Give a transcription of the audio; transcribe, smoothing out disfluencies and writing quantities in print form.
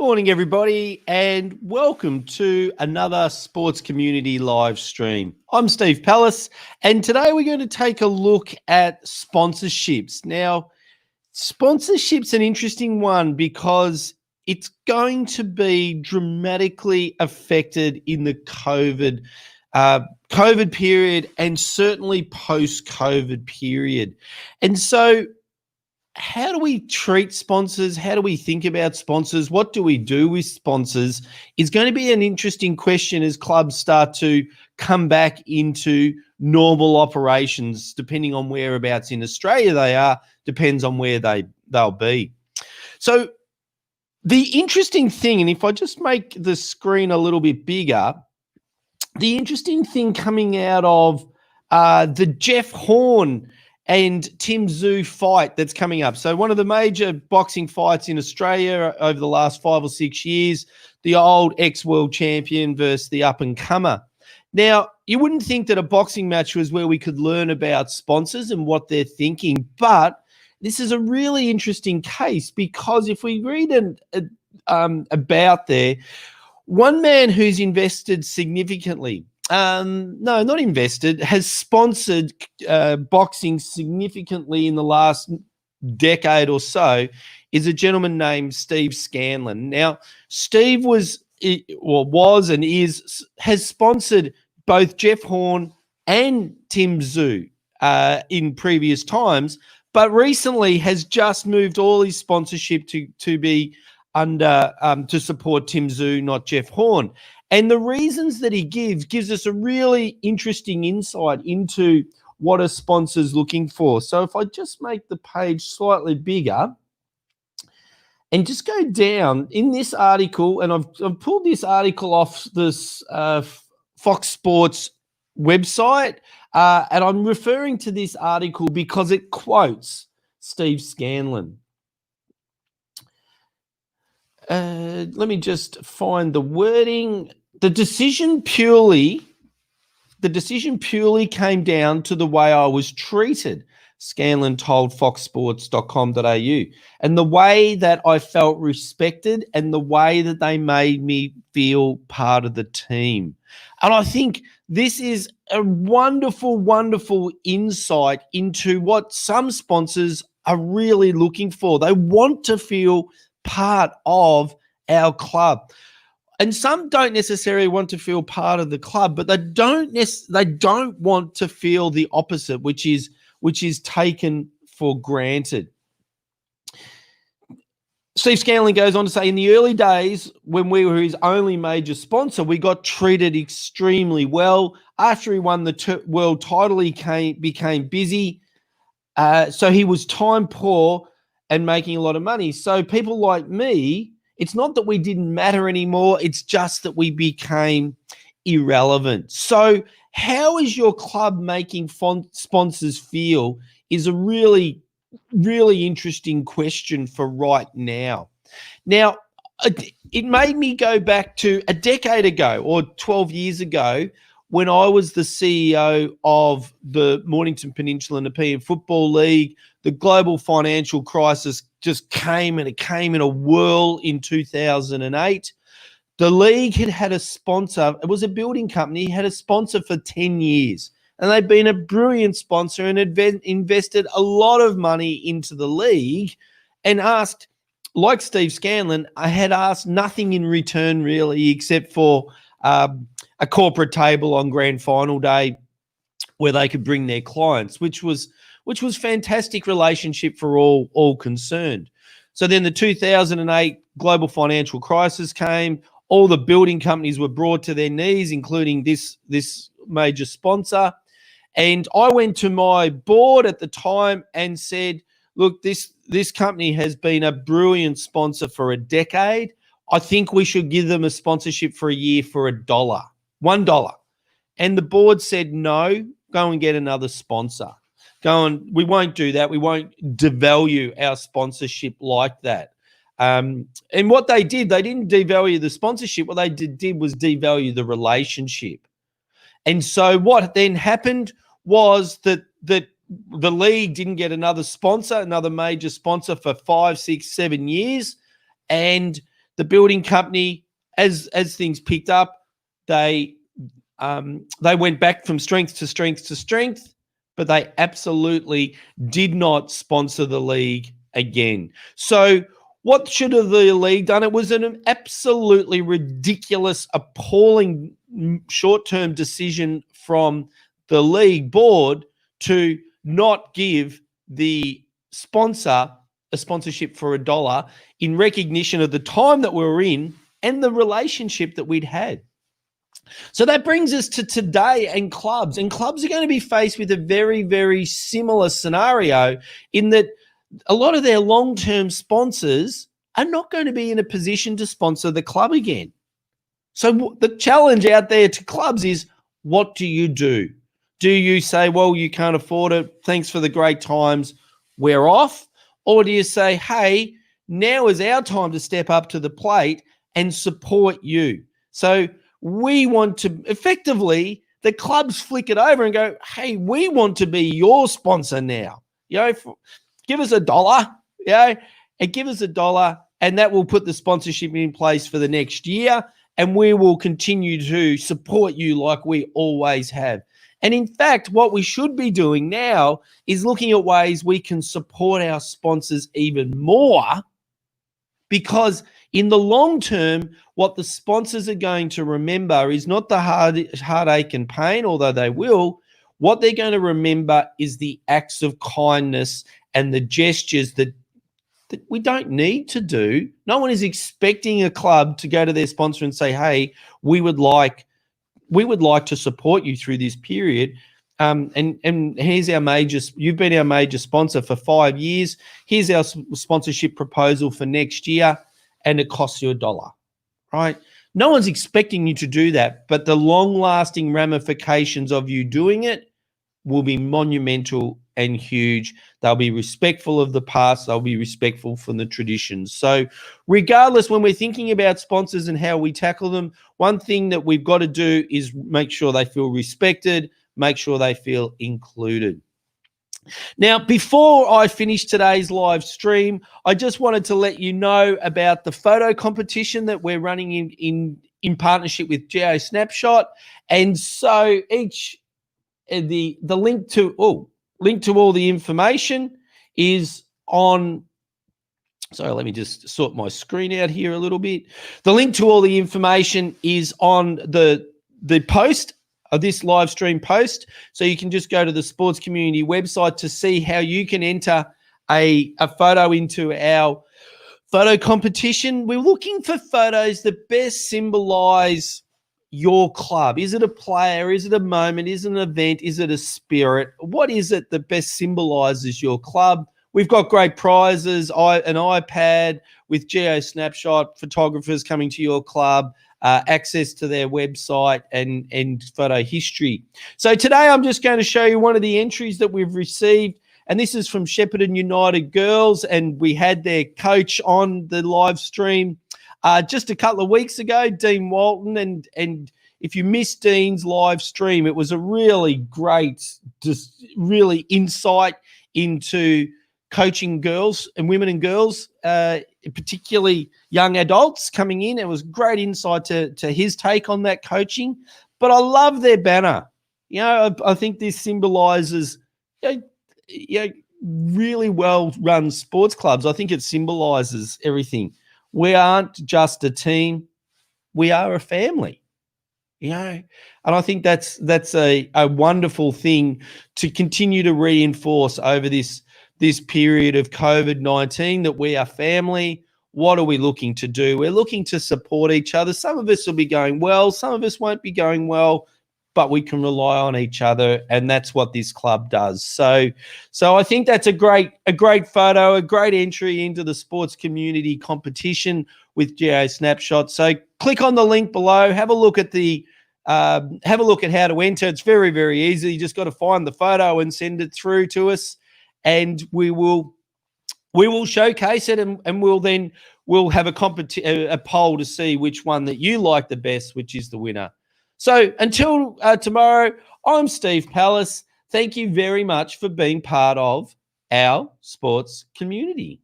Morning, everybody, and welcome to another Sports Community live stream. I'm Steve Palace, and today we're going to take a look at sponsorships. Now, sponsorship's an interesting one because it's going to be dramatically affected in the COVID period and certainly post-COVID period. And so how do we treat sponsors? How do we think about sponsors? What do we do with sponsors is going to be an interesting question as clubs start to come back into normal operations, depending on whereabouts in Australia they are, depends on where they'll be. So the interesting thing, and if I just make the screen a little bit bigger, the interesting thing coming out of the Jeff Horn and Tim Tszyu fight that's coming up. So one of the major boxing fights in Australia over the last 5 or 6 years, the old ex-world champion versus the up-and-comer. Now, you wouldn't think that a boxing match was where we could learn about sponsors and what they're thinking, but this is a really interesting case because if we read about there, one man who's invested significantly, no, not invested, has sponsored boxing significantly in the last decade or so, is a gentleman named Steve Scanlon. Now, Steve has sponsored both Jeff Horn and Tim Tszyu in previous times, but recently has just moved all his sponsorship to be under to support Tim Tszyu, not Jeff Horn. And the reasons that he gives us a really interesting insight into what a sponsor's looking for. So if I just make the page slightly bigger and just go down in this article, and I've pulled this article off this Fox Sports website, and I'm referring to this article because it quotes Steve Scanlon. Let me just find the wording. The decision purely came down to the way I was treated, Scanlon told foxsports.com.au, and the way that I felt respected and the way that they made me feel part of the team. And I think this is a wonderful, wonderful insight into what some sponsors are really looking for. They want to feel part of our club. And some don't necessarily want to feel part of the club, but they don't want to feel the opposite, which is taken for granted. Steve Scanlon goes on to say, in the early days, when we were his only major sponsor, we got treated extremely well. After he won the world title, he became busy. So he was time poor and making a lot of money. So people like me, it's not that we didn't matter anymore. It's just that we became irrelevant. So how is your club making sponsors feel is a really, really interesting question for right now. Now, it made me go back to a decade ago or 12 years ago when I was the CEO of the Mornington Peninsula Nepean Football League. The global financial crisis just came, and it came in a whirl in 2008. The league had a sponsor. It was a building company. Had a sponsor for 10 years, and they'd been a brilliant sponsor and had invested a lot of money into the league and asked, like Steve Scanlon, I had asked nothing in return really except for a corporate table on grand final day where they could bring their clients, which was fantastic relationship for all concerned. So then the 2008 global financial crisis came. All the building companies were brought to their knees, including this major sponsor. And I went to my board at the time and said, look, this company has been a brilliant sponsor for a decade. I think we should give them a sponsorship for a year for $1. And the board said, no, go and get another sponsor. We won't do that. We won't devalue our sponsorship like that. And what they did, they didn't devalue the sponsorship. What they did was devalue the relationship. And so what then happened was that the league didn't get another major sponsor for 5, 6, 7 years. And the building company, as things picked up, they went back from strength to strength to strength, but they absolutely did not sponsor the league again. So what should have the league done? It was an absolutely ridiculous, appalling short-term decision from the league board to not give the sponsor a sponsorship for $1 in recognition of the time that we were in and the relationship that we'd had. So that brings us to today and clubs. And clubs are going to be faced with a very, very similar scenario in that a lot of their long-term sponsors are not going to be in a position to sponsor the club again. So the challenge out there to clubs is, what do you do? Do you say, well, you can't afford it, thanks for the great times, we're off? Or do you say, hey, now is our time to step up to the plate and support you? So we want to effectively, the clubs flick it over and go, hey, we want to be your sponsor now. Give us $1, and give us $1, and that will put the sponsorship in place for the next year, and we will continue to support you like we always have. And in fact, what we should be doing now is looking at ways we can support our sponsors even more, because in the long term, what the sponsors are going to remember is not the heartache and pain, although they will. What they're going to remember is the acts of kindness and the gestures that we don't need to do. No one is expecting a club to go to their sponsor and say, hey, we would like to support you through this period. And here's our you've been our major sponsor for 5 years. Here's our sponsorship proposal for next year, and it costs you $1, right? No one's expecting you to do that, but the long-lasting ramifications of you doing it will be monumental and huge. They'll be respectful of the past. They'll be respectful for the traditions. So regardless, when we're thinking about sponsors and how we tackle them, one thing that we've got to do is make sure they feel respected, make sure they feel included. Now, before I finish today's live stream, I just wanted to let you know about the photo competition that we're running in partnership with GA Snapshot. And so the link to all the information is on. Sorry, let me just sort my screen out here a little bit. The link to all the information is on the post of this live stream post. So you can just go to the Sports Community website to see how you can enter a photo into our photo competition. We're looking for photos that best symbolize your club. Is it a player? Is it a moment? Is it an event? Is it a spirit? What is it that best symbolizes your club? We've got great prizes, an iPad with Geo Snapshot, photographers coming to your club, access to their website and photo history. So today I'm just going to show you one of the entries that we've received, and this is from Shepparton United Girls, and we had their coach on the live stream just a couple of weeks ago, Dean Walton, and if you missed Dean's live stream, it was a really great, just really insight into coaching girls and women and girls, particularly young adults coming in. It was great insight to his take on that coaching. But I love their banner. I think this symbolizes really well-run sports clubs. I think it symbolizes everything. We aren't just a team. We are a family. And I think that's a wonderful thing to continue to reinforce over this period of COVID-19, that we are family. What are we looking to do? We're looking to support each other. Some of us will be going well, some of us won't be going well, but we can rely on each other, and that's what this club does. So I think that's a great photo, a great entry into the sports community competition with GA Snapshot. So click on the link below, have a look at how to enter. It's very, very easy. You just got to find the photo and send it through to us, and we will showcase it, and we'll have a poll to see which one that you like the best, which is the winner. So until tomorrow, I'm Steve Palace. Thank you very much for being part of our sports community.